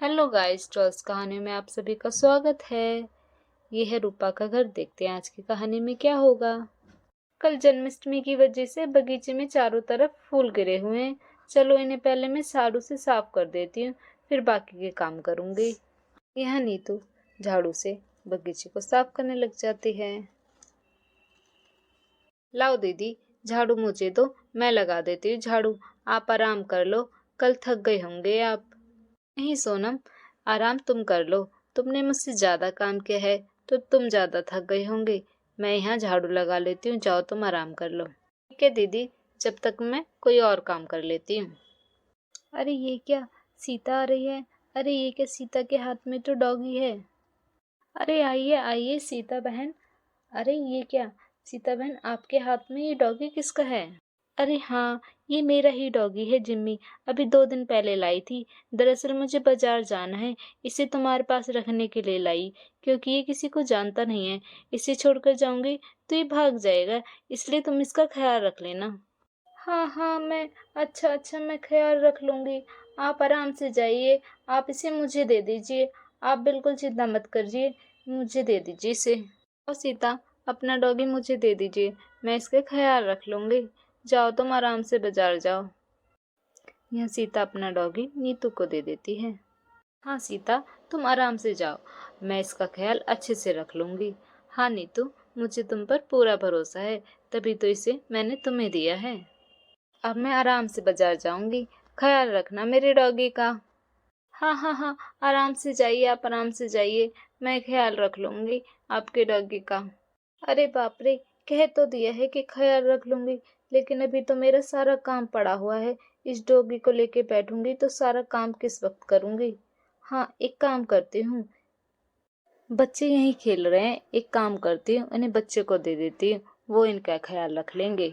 Hello guys, trolls कहानी में आप सभी का स्वागत है। ये है रूपा का घर। देखते हैं आज की कहानी में क्या होगा। कल जन्माष्टमी की वजह से बगीचे में चारों तरफ फूल गिरे हुए हैं। चलो इन्हें पहले मैं झाड़ू से साफ कर देती हूँ, फिर बाकी के काम करूंगी। यहाँ नीतू झाड़ू से बगीचे को साफ करने लग जाती है। लाओ दीदी, झाड़ू मुझे दो, मैं लगा देती हूँ झाड़ू। आप आराम कर लो, कल थक गए होंगे आप। नहीं सोनम, आराम तुम कर लो। तुमने मुझसे ज्यादा काम किया है तो तुम ज्यादा थक गए होंगे। मैं यहाँ झाड़ू लगा लेती हूँ, जाओ तुम आराम कर लो। ठीक है दीदी, जब तक मैं कोई और काम कर लेती हूँ। अरे ये क्या, सीता आ रही है। अरे ये क्या, सीता के हाथ में तो डॉगी है। अरे आइए आइए सीता बहन। अरे ये क्या, सीता बहन आपके हाथ में ये डॉगी किसका है। अरे हाँ, ये मेरा ही डॉगी है जिम्मी। अभी 2 दिन पहले लाई थी। दरअसल मुझे बाजार जाना है, इसे तुम्हारे पास रखने के लिए लाई, क्योंकि ये किसी को जानता नहीं है। इसे छोड़कर जाऊंगी तो ये भाग जाएगा, इसलिए तुम इसका ख्याल रख लेना। हाँ हाँ, मैं अच्छा अच्छा मैं ख्याल रख लूंगी। आप आराम से जाइए। आप इसे मुझे दे दीजिए। आप बिल्कुल चिंता मत करिए, मुझे दे दीजिए इसे। और सीता, अपना डॉगी मुझे दे दीजिए, मैं इसका ख्याल रख लूंगी। जाओ तुम आराम से बाजार जाओ। यह सीता अपना डॉगी नीतू को दे देती है। हाँ सीता, तुम आराम से जाओ, मैं इसका ख्याल अच्छे से रख लूंगी। हाँ नीतू, मुझे तुम पर पूरा भरोसा है, तभी तो इसे मैंने तुम्हें दिया है। अब मैं आराम से बाजार जाऊंगी, ख्याल रखना मेरे डॉगी का। हाँ हाँ हाँ, आराम से जाइए, आप आराम से जाइए, मैं ख्याल रख लूंगी आपके डॉगी का। अरे बाप रे, कह तो दिया है कि ख्याल रख लूंगी, लेकिन अभी तो मेरा सारा काम पड़ा हुआ है। इस डॉगी को लेके बैठूंगी तो सारा काम किस वक्त करूंगी। हाँ, एक काम करती हूँ, बच्चे यहीं खेल रहे हैं, एक काम करती हूँ इन्हें बच्चे को दे देती हूँ, वो इनका ख्याल रख लेंगे।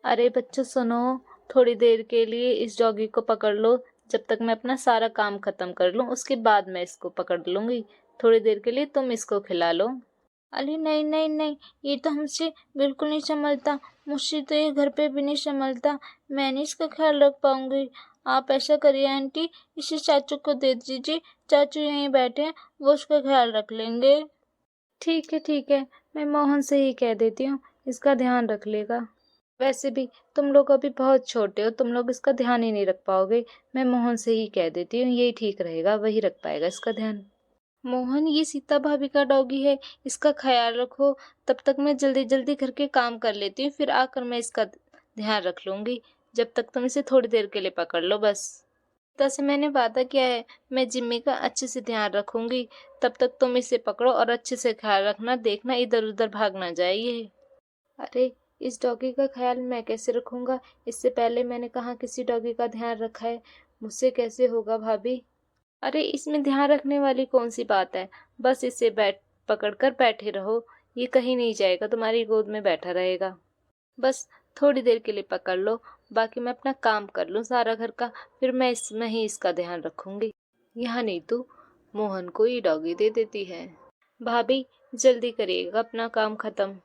अरे बच्चों सुनो, थोड़ी देर के लिए इस डॉगी को पकड़ लो। जब तक मैं अपना सारा काम खत्म कर लूं उसके बाद मैं इसको पकड़ लूंगी। थोड़ी देर के लिए तुम इसको खिला लो। अरे नहीं नहीं नहीं, ये तो हमसे बिल्कुल नहीं संभलता। मुझसे तो ये घर पे भी नहीं संभलता। मैं नहीं इसका ख्याल रख पाऊंगी। आप ऐसा करिए आंटी, इसे चाचू को दे दीजिए। चाचू यहीं बैठे हैं, वो उसका ख्याल रख लेंगे। ठीक है, मैं मोहन से ही कह देती हूँ, इसका ध्यान रख लेगा। वैसे भी तुम लोग अभी बहुत छोटे हो, तुम लोग इसका ध्यान ही नहीं रख पाओगे। मैं मोहन से ही कह देती हूँ, यही ठीक रहेगा, वही रख पाएगा इसका ध्यान। मोहन, ये सीता भाभी का डॉगी है, इसका ख्याल रखो। तब तक मैं जल्दी जल्दी घर के काम कर लेती हूँ, फिर आकर मैं इसका ध्यान रख लूंगी। जब तक तुम इसे थोड़ी देर के लिए पकड़ लो बस। सीता से मैंने वादा किया है, मैं जिम्मी का अच्छे से ध्यान रखूंगी। तब तक तुम इसे पकड़ो और अच्छे से ख्याल रखना, देखना इधर उधर भाग ना जाए ये। अरे, इस डॉगी का ख्याल मैं कैसे रखूंगा। इससे पहले मैंने कहाँ किसी डॉगी का ध्यान रखा है, मुझसे कैसे होगा भाभी। अरे इसमें ध्यान रखने वाली कौन सी बात है। बस इसे पकड़कर बैठे रहो, ये कहीं नहीं जाएगा, तुम्हारी गोद में बैठा रहेगा। बस थोड़ी देर के लिए पकड़ लो, बाकी मैं अपना काम कर लूँ सारा घर का, फिर मैं इसमें ही इसका ध्यान रखूंगी। यहाँ नीतू मोहन को ये डॉगी दे देती है। भाभी, जल्दी करिएगा अपना काम खत्म।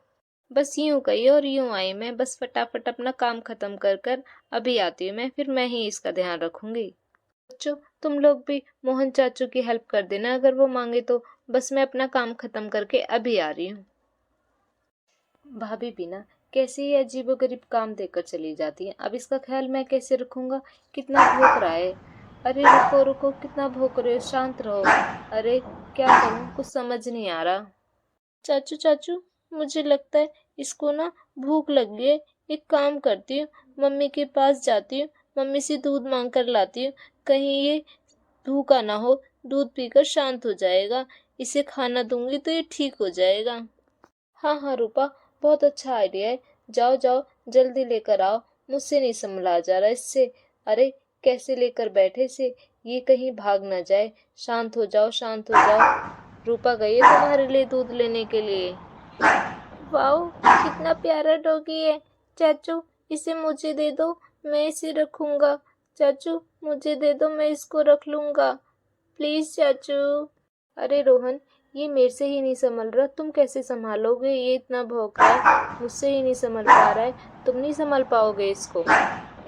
बस यूं गई और यूं आई, मैं बस फटाफट अपना काम खत्म कर कर अभी आती हूँ मैं, फिर मैं ही इसका ध्यान रखूंगी। बच्चों, तुम लोग भी मोहन चाचू की हेल्प कर देना अगर वो मांगे तो। बस मैं अपना काम खत्म करके अभी आ रही हूँ। भाभी बिना कैसे ही अजीबोगरीब काम देकर चली जाती है। अब इसका ख्याल मैं कैसे रखूंगा। कितना भौंक रहा है। अरे रुको रुको, कितना भौंक रहे हो, शांत रहो। अरे क्या करूं, कुछ समझ नहीं आ रहा। चाचू चाचू, मुझे लगता है इसको ना भूख लगी है। एक काम करती हूँ, मम्मी के पास जाती हूँ, मम्मी से दूध मांग कर लाती हूँ। कहीं ये भूखा ना हो, दूध पीकर शांत हो जाएगा। इसे खाना दूंगी तो ये ठीक हो जाएगा। हाँ हाँ रूपा, बहुत अच्छा आइडिया है। जाओ जाओ, जल्दी लेकर आओ, मुझसे नहीं संभला जा रहा इससे। अरे कैसे लेकर बैठे से, ये कहीं भाग ना जाए। शांत हो जाओ, शांत हो जाओ। रूपा गई है तुम्हारे लिए दूध लेने के लिए। वाओ, कितना प्यारा डॉगी है। चाचू, इसे मुझे दे दो, मैं इसे रखूंगा। चाचू मुझे दे दो, मैं इसको रख लूंगा, प्लीज चाचू। अरे रोहन, ये मेरे से ही नहीं संभल रहा, तुम कैसे संभालोगे। ये इतना भौंक रहा है, मुझसे ही नहीं संभल पा रहा है, तुम नहीं संभाल पाओगे इसको।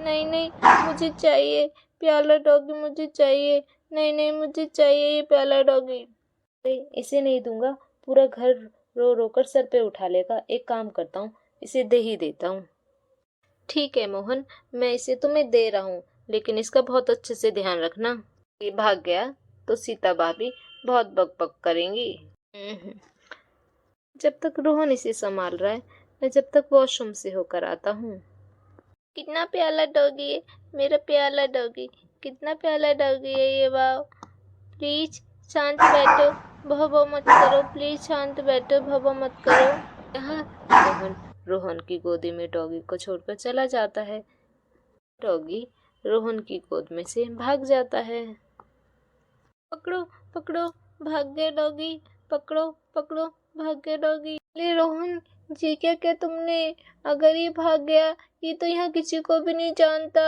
नहीं नहीं, मुझे चाहिए प्याला डॉगी, मुझे चाहिए। नहीं नहीं, मुझे चाहिए ये प्याला डॉगी। अरे इसे नहीं दूंगा, पूरा घर रो रो कर सर पे उठा लेगा। एक काम करता हूँ, इसे दे ही देता हूँ। ठीक है मोहन, मैं इसे तुम्हें दे रहा हूँ, लेकिन इसका बहुत अच्छे से ध्यान रखना। ये भाग गया तो सीता भाभी बहुत बक बक करेंगी। हम्म, जब तक रोहन इसे संभाल रहा है, मैं जब तक वॉशरूम से होकर आता हूँ। कितना प्याला डॉगी है मेरा प्याला डॉगी, कितना प्याला डॉगी है ये। वाह, प्लीज शांत बैठो, भौ भौ मत करो, प्लीज शांत बैठो, भौ भौ मत करो। यहाँ मोहन रोहन की गोदी में डॉगी को छोड़कर चला जाता है। डॉगी रोहन की गोद में से भाग जाता है। पकड़ो पकड़ो, भाग गया डॉगी, पकड़ो पकड़ो, भाग गया डॉगी। अरे रोहन, जी क्या क्या तुमने, अगर ये भाग गया, ये तो यहाँ किसी को भी नहीं जानता।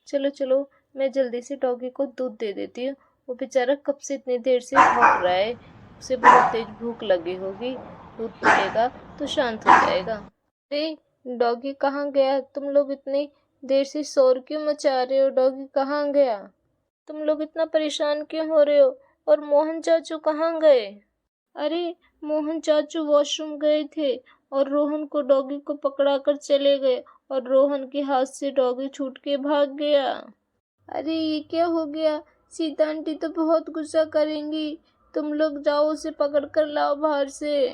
चलो चलो, मैं जल्दी से डॉगी को दूध दे देती हूँ। वो बेचारा कब से इतनी देर से भूख रहा है, उसे बहुत तेज भूख लगी होगी। दूध पिलेगा तो शांत हो जाएगा। अरे डॉगी कहाँ गया? तुम लोग इतनी देर से शोर क्यों मचा रहे हो? डॉगी कहाँ गया? तुम लोग इतना परेशान क्यों हो रहे हो? और मोहन चाचू कहाँ गए? अरे मोहन चाचू वॉशरूम गए थे और रोहन को डॉगी को पकड़ा कर चले गए, और रोहन के हाथ से डॉगी छूट के भाग गया। अरे ये क्या हो गया? सीता आंटी तो बहुत गुस्सा करेंगी। तुम लोग जाओ, उसे पकड़ कर लाओ बाहर से।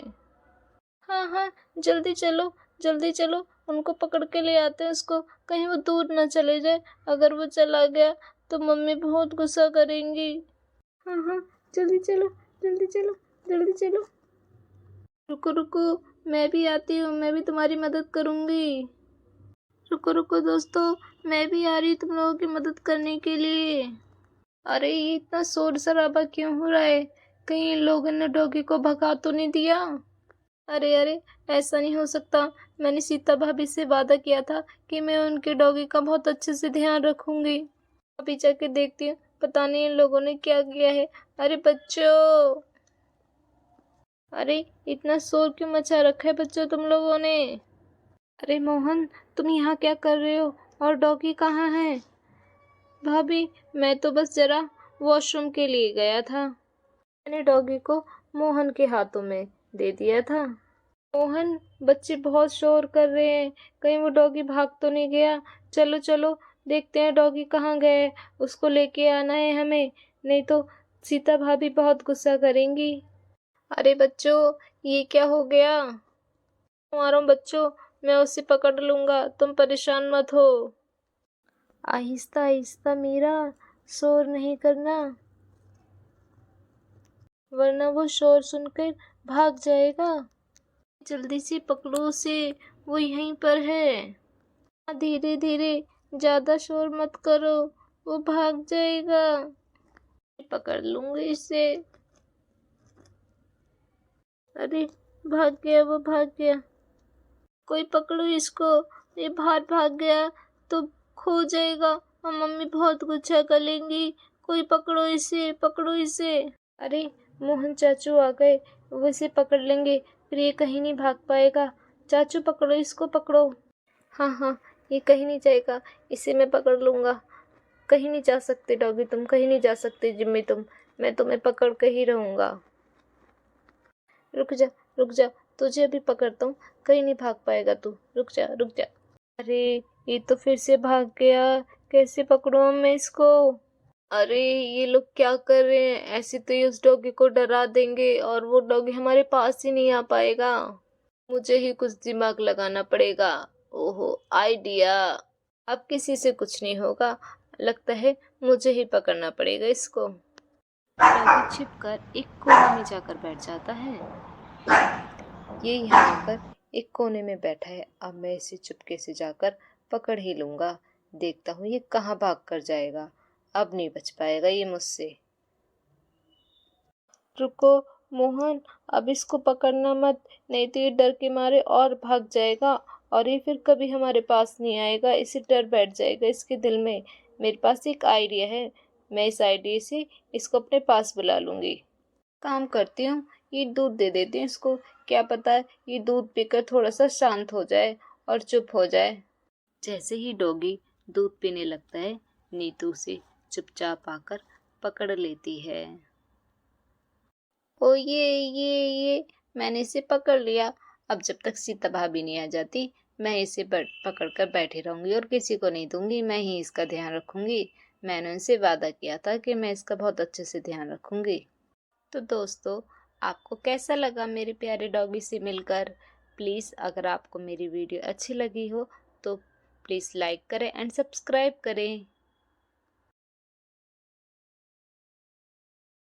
हाँ हाँ, जल्दी चलो जल्दी चलो, उनको पकड़ के ले आते हैं उसको, कहीं वो दूर न चले जाए। अगर वो चला गया तो मम्मी बहुत गुस्सा करेंगी। हाँ हाँ, जल्दी चलो जल्दी चलो जल्दी चलो। रुको रुको, मैं भी आती हूँ, मैं भी तुम्हारी मदद करूँगी। रुको रुको दोस्तों, मैं भी आ रही तुम लोगों की मदद करने के लिए। अरे ये इतना शोर शराबा क्यों हो रहा है? कहीं इन लोगों ने डॉगी को भगा तो नहीं दिया? अरे अरे, ऐसा नहीं हो सकता। मैंने सीता भाभी से वादा किया था कि मैं उनके डॉगी का बहुत अच्छे से ध्यान रखूंगी। अभी जाके देखती हूँ, पता नहीं इन लोगों ने क्या किया है। अरे बच्चों, अरे इतना शोर क्यों मचा रखा है बच्चों तुम लोगों ने? अरे मोहन, तुम यहाँ क्या कर रहे हो? और डॉगी कहाँ है? भाभी, मैं तो बस जरा वॉशरूम के लिए गया था। मैंने डॉगी को मोहन के हाथों में दे दिया था। मोहन, बच्चे बहुत शोर कर रहे हैं, कहीं वो डॉगी भाग तो नहीं गया? चलो चलो, देखते हैं डॉगी कहाँ गए, उसको लेके आना है हमें, नहीं तो सीता भाभी बहुत गुस्सा करेंगी। अरे बच्चों, ये क्या हो गया? मारो बच्चों, मैं उसे पकड़ लूंगा, तुम परेशान मत हो। आहिस्ता आहिस्ता मीरा, शोर नहीं करना, वरना वो शोर सुनकर भाग जाएगा। जल्दी से पकड़ो उसे, वो यहीं पर है। धीरे धीरे, ज्यादा शोर मत करो, वो भाग जाएगा। पकड़ लूंगी इसे। अरे भाग गया, वो भाग गया। कोई पकड़ो इसको, ये बाहर भाग गया तो खो जाएगा और मम्मी बहुत गुस्सा करेंगी। कोई पकड़ो इसे, पकड़ो इसे। अरे मोहन चाचू आ गए, वो इसे पकड़ लेंगे, फिर ये कहीं नहीं भाग पाएगा। चाचू पकड़ो इसको, पकड़ो। हाँ हाँ, ये कहीं नहीं जाएगा, इसे मैं पकड़ लूंगा। कहीं नहीं जा सकते डॉगी, तुम कहीं नहीं जा सकते जिम्मी, मैं तुम्हें पकड़ के ही रहूंगा। रुक जा रुक जा, तुझे अभी पकड़ता हूँ, कहीं नहीं भाग पाएगा तू, रुक जा रुक जा। अरे ये तो फिर से भाग गया, कैसे पकड़ूं मैं इसको? अरे ये लोग क्या कर रहे हैं? ऐसे तो ये उस डॉगी को डरा देंगे और वो डॉगी हमारे पास ही नहीं आ पाएगा। मुझे ही कुछ दिमाग लगाना पड़ेगा। ओहो, आइडिया। अब किसी से कुछ नहीं होगा, लगता है मुझे ही पकड़ना पड़ेगा इसको। डॉगी छिपकर एक कोने में जाकर बैठ जाता है। ये यहाँ आकर एक कोने में बैठा है, अब मैं इसे चुपके से जाकर पकड़ ही लूंगा। देखता हूँ ये कहाँ भाग कर जाएगा, अब नहीं बच पाएगा ये मुझसे। रुको मोहन, अब इसको पकड़ना मत, नहीं तो ये डर के मारे और भाग जाएगा और ये फिर कभी हमारे पास नहीं आएगा। इसे डर बैठ जाएगा इसके दिल में। मेरे पास एक आइडिया है, मैं इस आइडिया से इसको अपने पास बुला लूंगी। काम करती हूँ, ये दूध दे देती हूँ इसको, क्या पता ये दूध पीकर थोड़ा सा शांत हो जाए और चुप हो जाए। जैसे ही डॉगी दूध पीने लगता है। नीतू उसे चुपचाप आकर पकड़ लेती है। ओ ये मैंने इसे पकड़ लिया। अब जब तक सीता भाभी नहीं आ जाती मैं इसे पकड़ कर बैठी रहूंगी और किसी को नहीं दूंगी। मैं ही इसका ध्यान रखूंगी। मैंने उनसे वादा किया था कि मैं इसका बहुत अच्छे से ध्यान रखूंगी। तो दोस्तों, आपको कैसा लगा मेरे प्यारे डॉगी से मिलकर? प्लीज़ अगर आपको मेरी वीडियो अच्छी लगी हो तो प्लीज़ लाइक करें एंड सब्सक्राइब करें।